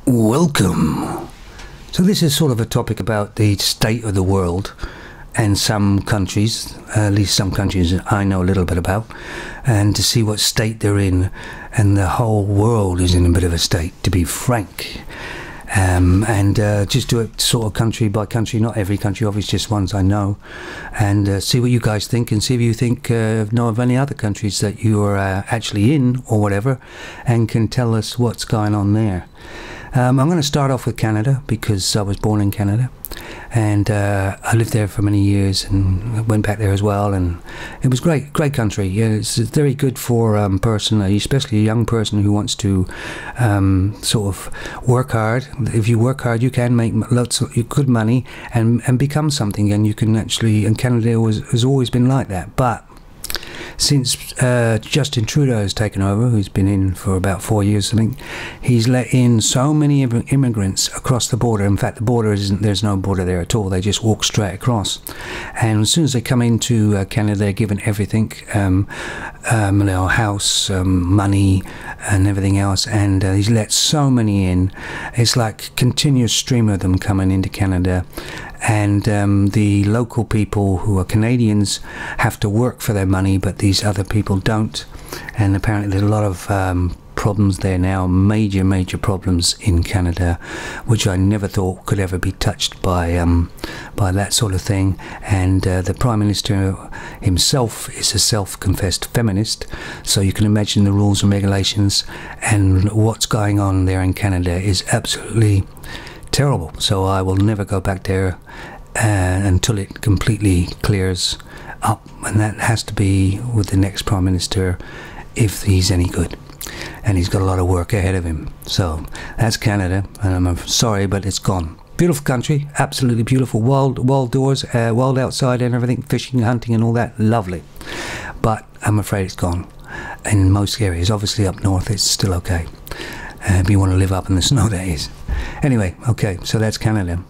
Welcome. So this is sort of a topic about the state of the world and some countries, at least some countries I know a little bit about, and to see what state they're in. And the whole world is in a bit of a state, to be frank. And just do it sort of country by country, not every country, obviously just ones I know, and see what you guys think, and see if you think know of any other countries that you are actually in or whatever, and can tell us what's going on there. I'm going to start off with Canada because I was born in Canada, and I lived there for many years and went back there as well, and it was great country. Yeah, it's very good for a person, especially a young person who wants to sort of work hard. If you work hard, you can make lots of good money and become something, and you can actually, and Canada has always been like that. But since Justin Trudeau has taken over, who's been in for about 4 years, I think, he's let in so many immigrants across the border. In fact, the border there's no border there at all. They just walk straight across. And as soon as they come into Canada, they're given everything, house, money, and everything else. And he's let so many in. It's like a continuous stream of them coming into Canada. And the local people who are Canadians have to work for their money, but these other people don't. And apparently there's a lot of problems there now, major problems in Canada, which I never thought could ever be touched by that sort of thing. And the Prime Minister himself is a self-confessed feminist, so you can imagine the rules and regulations, and what's going on there in Canada is absolutely terrible. So I will never go back there until it completely clears up, and that has to be with the next Prime Minister, if he's any good, and he's got a lot of work ahead of him. So that's Canada, and I'm sorry, but it's gone. Beautiful country, absolutely beautiful, wild doors, wild outside and everything, fishing, hunting and all that, lovely. But I'm afraid it's gone in most areas. Obviously up north it's still okay, if you want to live up in the snow, that is. Anyway, okay, so that's Canada.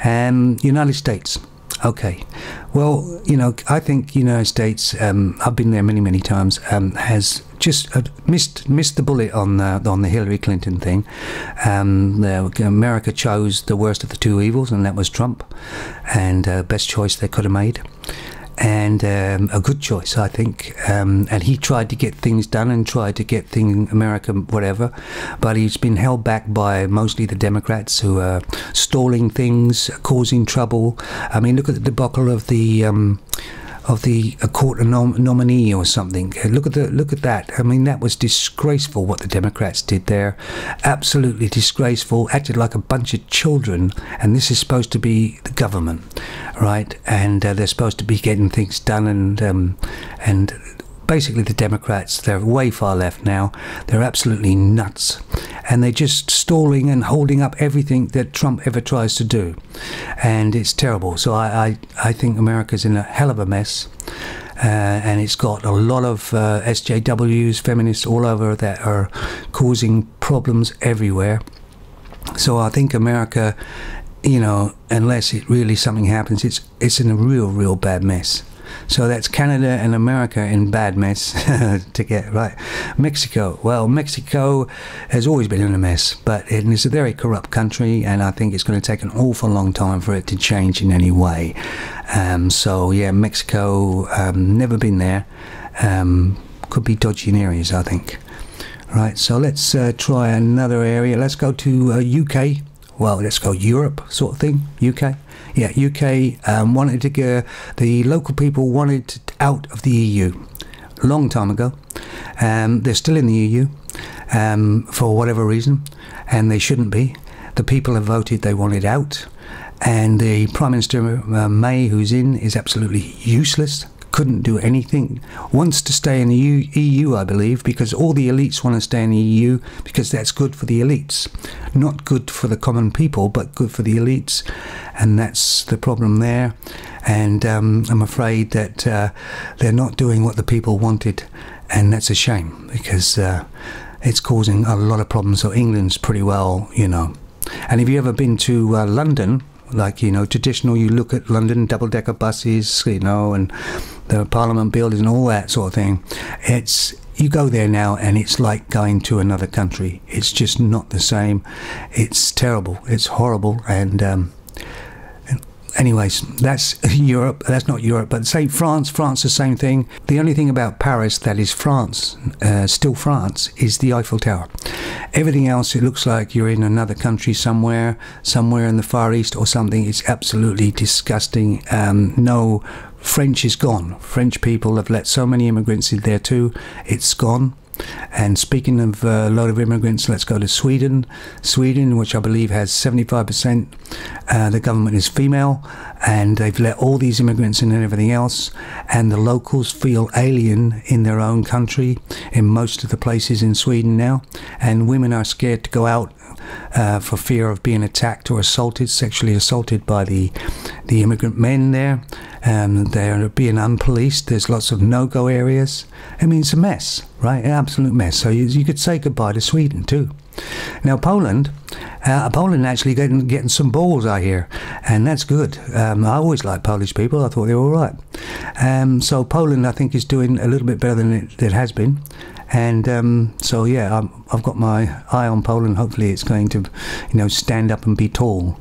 United States. Okay, well, you know, I think United States, I've been there many times, has just missed the bullet on the Hillary Clinton thing. America chose the worst of the two evils, and that was Trump, and best choice they could have made. And a good choice, I think. And he tried to get things done and tried to get America whatever, but he's been held back by mostly the Democrats, who are stalling things, causing trouble. I mean, look at the debacle of the court nominee or something. Look at that. I mean, that was disgraceful what the Democrats did there. Absolutely disgraceful. Acted like a bunch of children. And this is supposed to be the government, right? And they're supposed to be getting things done. And basically the Democrats, they're way far left now. They're absolutely nuts. And they're just stalling and holding up everything that Trump ever tries to do. And it's terrible. So I think America's in a hell of a mess. And it's got a lot of SJWs, feminists all over that are causing problems everywhere. So I think America, you know, unless it really something happens, it's in a real bad mess. So that's Canada and America in bad mess to get right. Mexico. Well, Mexico has always been in a mess, but it's a very corrupt country, and I think it's going to take an awful long time for it to change in any way. So yeah, Mexico, never been there. Could be dodgy in areas, I think. Right, so let's try another area. Let's go to UK. Well, let's go Europe sort of thing. UK. Yeah, UK wanted to go, the local people wanted out of the EU a long time ago. They're still in the EU for whatever reason, and they shouldn't be. The people have voted they wanted out, and the Prime Minister May, who's in, is absolutely useless. Couldn't do anything, wants to stay in the EU, I believe, because all the elites want to stay in the EU because that's good for the elites. Not good for the common people, but good for the elites, and that's the problem there. And I'm afraid that they're not doing what the people wanted, and that's a shame, because it's causing a lot of problems. So England's pretty well, you know. And have you ever been to London? Like, you know, traditional, you look at London, double-decker buses, you know, and the Parliament buildings and all that sort of thing. It's you go there now and it's like going to another country. It's just not the same. It's terrible. It's horrible. And anyways, that's Europe. That's not Europe, but say France. France, the same thing. The only thing about Paris that is France, still France, is the Eiffel Tower. Everything else, it looks like you're in another country somewhere in the Far East or something. It's absolutely disgusting. No, French is gone. French people have let so many immigrants in there too. It's gone. And speaking of a lot of immigrants, let's go to Sweden. Sweden, which I believe has 75%, the government is female, and they've let all these immigrants in and everything else, and the locals feel alien in their own country in most of the places in Sweden now, and women are scared to go out for fear of being attacked or assaulted, sexually assaulted by the immigrant men there. They're being unpoliced. There's lots of no-go areas. I mean, it's a mess, right? An absolute mess. So you could say goodbye to Sweden too. Now Poland actually getting some balls, I hear, and that's good. I always liked Polish people. I thought they were all right. So Poland, I think, is doing a little bit better than it has been. And so yeah, I've got my eye on Poland. Hopefully it's going to, stand up and be tall.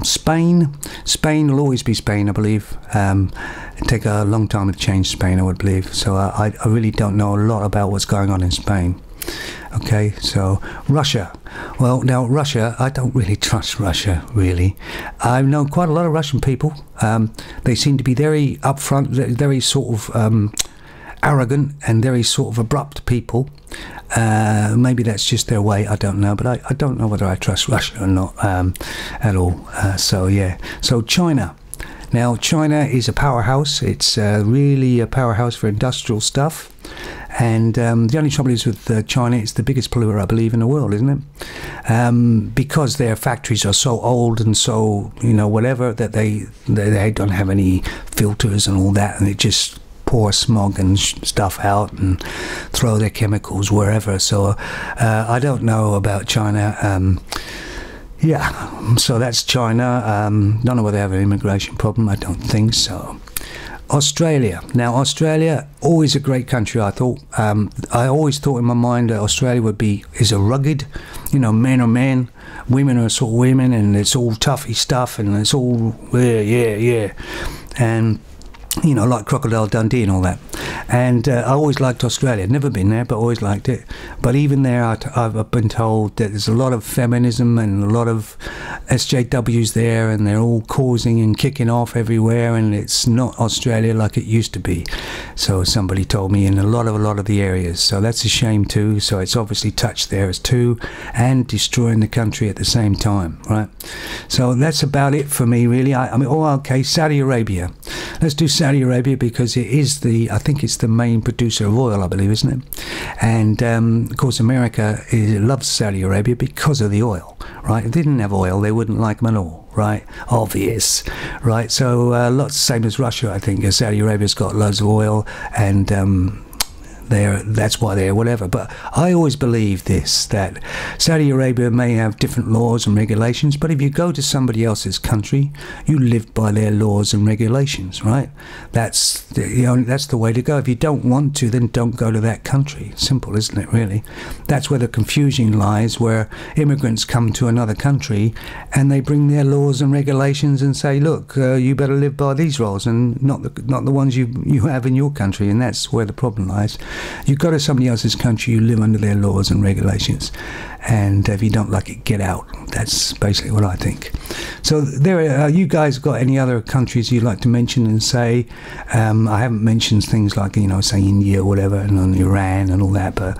Spain will always be Spain, I believe. It'd take a long time to change Spain, I would believe. So I really don't know a lot about what's going on in Spain. Okay, so Russia. Well, now Russia, I don't really trust Russia, really. I know quite a lot of Russian people. They seem to be very upfront, very sort of arrogant and very sort of abrupt people. Maybe that's just their way, I don't know, but I don't know whether I trust Russia or not at all. So yeah, so China. Now China is a powerhouse. It's really a powerhouse for industrial stuff, and the only trouble is with China, it's the biggest polluter, I believe, in the world, isn't it? Because their factories are so old and so whatever, that they don't have any filters and all that, and it just pour smog and stuff out and throw their chemicals wherever. So I don't know about China. Yeah, so that's China. Don't know whether they have an immigration problem. I don't think so. Australia. Now Australia, always a great country, I thought. I always thought in my mind that Australia is a rugged, men are men, women are sort of women, and it's all toughy stuff, and it's all yeah, and like Crocodile Dundee and all that. And I always liked Australia. Never been there, but always liked it. But even there, I've been told that there's a lot of feminism and a lot of SJWs there, and they're all causing and kicking off everywhere, and it's not Australia like it used to be. So somebody told me in a lot of the areas. So that's a shame too. So it's obviously touched theirs too, and destroying the country at the same time, right? So that's about it for me, really. I mean, okay, Saudi Arabia. Let's do Saudi Arabia because it is I think it's the main producer of oil, I believe, isn't it? And of course America loves Saudi Arabia because of the oil, right? If they didn't have oil, they wouldn't like them at all, right? Obvious, right? So lots same as Russia, I think. Saudi Arabia's got loads of oil, and that's why they're whatever. But I always believe this, that Saudi Arabia may have different laws and regulations, but if you go to somebody else's country, you live by their laws and regulations, right? That's the way to go. If you don't want to, then don't go to that country. Simple, isn't it, really? That's where the confusion lies, where immigrants come to another country and they bring their laws and regulations and say, look, you better live by these rules and not the ones you have in your country, and that's where the problem lies. You go to somebody else's country, you live under their laws and regulations, and if you don't like it, get out. That's basically what I think. So there, you guys got any other countries you'd like to mention and say? I haven't mentioned things like, say India or whatever, and on Iran and all that, but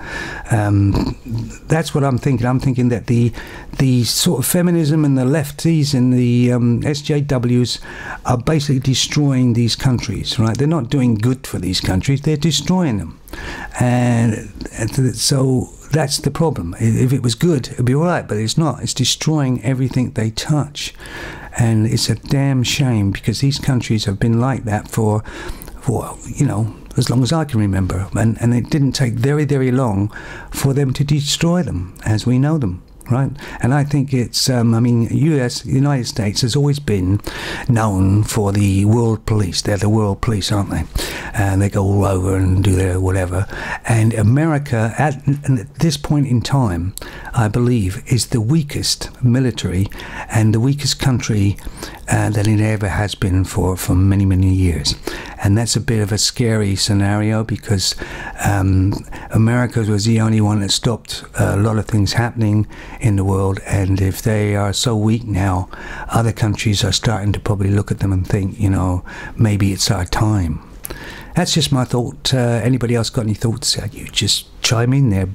that's what I'm thinking. I'm thinking that the sort of feminism and the lefties and the SJWs are basically destroying these countries, right? They're not doing good for these countries, they're destroying them. And so that's the problem. If it was good, it'd be all right, but it's not. It's destroying everything they touch, and it's a damn shame, because these countries have been like that for as long as I can remember, and it didn't take very long for them to destroy them as we know them. right? And I think it's, I mean, United States has always been known for the world police. They're the world police, aren't they? And they go all over and do their whatever. And America, at this point in time, I believe, is the weakest military and the weakest country that it ever has been for many, many years. And that's a bit of a scary scenario, because America was the only one that stopped a lot of things happening in the world. And if they are so weak now, other countries are starting to probably look at them and think, you know, maybe it's our time. That's just my thought. Anybody else got any thoughts? You just chime in there.